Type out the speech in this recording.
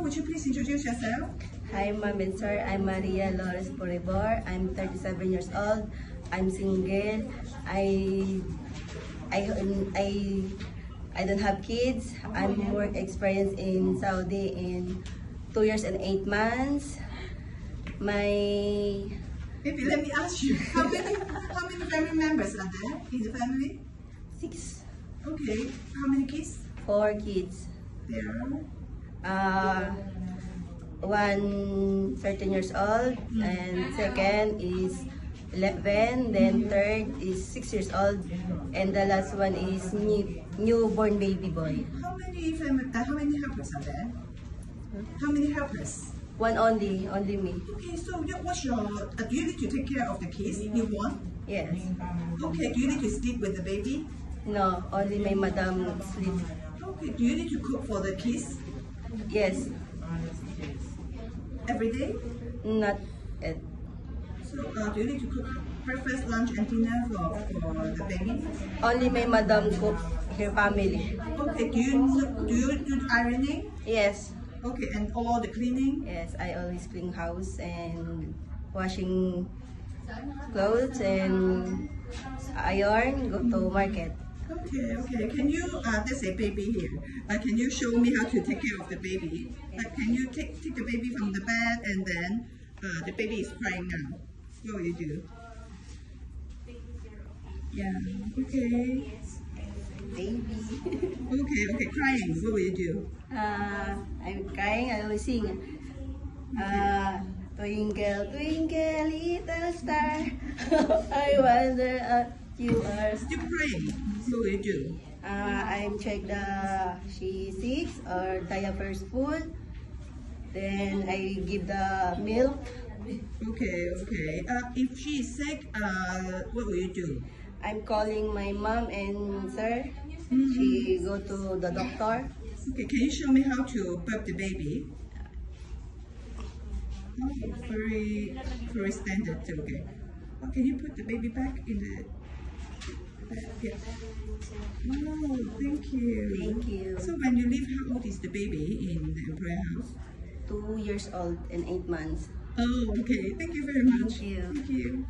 would you please introduce yourself? Hi, Ma'am and Sir. I'm Maria Lores Poribor. I'm 37 years old. I'm single. I, I don't have kids. I'm more experienced in Saudi in 2 years and 8 months. My Maybe let me ask you, how many family members are there in the family? 6, Okay, how many kids? 4 kids. There. One 13 years old, and second is 11, then third is 6 years old, and the last one is newborn baby boy. How many helpers are there? How many helpers? One only me. Okay, so what's your, do you need to take care of the kids, newborn? Yes. Okay, do you need to sleep with the baby? No, only my madam sleep. Okay, do you need to cook for the kids Yes, every day? not yet. So do you need to cook breakfast, lunch, and dinner for the baby? Only my madam cook her family. Okay, do you do ironing? Yes, Okay, and all the cleaning? yes, I always clean house and washing clothes and iron, go to market. Okay. Can you, there's a baby here. Can you show me how to take care of the baby? Can you take the baby from the bed and then the baby is crying now? What will you do? Yeah, okay. Baby. Okay, crying. What will you do? I'm crying, I always sing. Twinkle, twinkle, little star, I wonder if you are. Still praying. What will you do? I'm check she sick or diaper full. Then I give the milk. Okay. If she is sick, what will you do? I'm calling my mom and sir. She go to the doctor. Okay, can you show me how to burp the baby? Oh, very standard. Okay. Oh, can you put the baby back in the bag? Yeah. Oh, thank you. Thank you. So when you leave, how old is the baby in the employer house? 2 years old and 8 months. Oh, okay. Thank you very much. Thank you. Thank you.